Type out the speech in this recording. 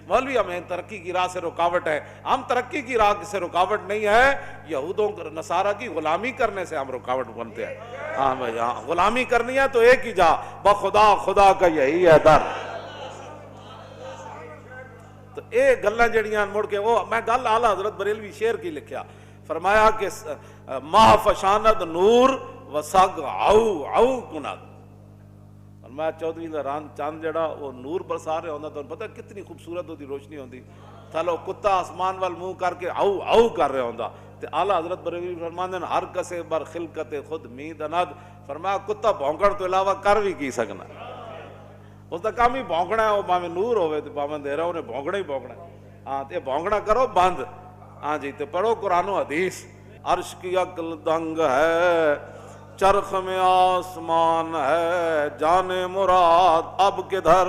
مولوی ہمیں ترقی کی راہ سے رکاوٹ ہے. ہم ترقی کی راہ سے رکاوٹ نہیں ہے, یہودوں نصارہ کی غلامی کرنے سے ہم رکاوٹ بنتے ہیں. ہاں بھائی ہاں, غلامی کرنی ہے تو ایک ہی جا, بخدا خدا کا یہی ہے در. تو اے گلاں جڑیاں مڑ کے وہ میں گل اعلیٰ حضرت بریلوی شعر کی لکھیا, فرمایا کہ ماہ فشاند نور و سگ او او کند. فرمایا 14ویں دا چاند جڑا وہ نور برسا رہا ہوندا, تو پتہ کتنی خوبصورت ہوتی روشنی ہوندی, تھلو کتا آسمان وال منہ کر کے او او کر رہا ہوندا. تے اعلیٰ حضرت بریلوی فرماندے ہر کسے بر خلقت خود مید اند. فرمایا کتا بھونکڑ تو علاوہ کر بھی کی سکنا, اس کا کام ہی بھونکنا ہے, وہ باویں نور ہوئے تو باویں اندھیرا انہیں بھونکنا ہی بھونکنا. ہاں تے بھونکنا کرو بند. ہاں جی, تے پڑھو قرآن و حدیث. عرش کی عقل دنگ ہے, چرخ میں آسمان ہے, جان مراد اب کدھر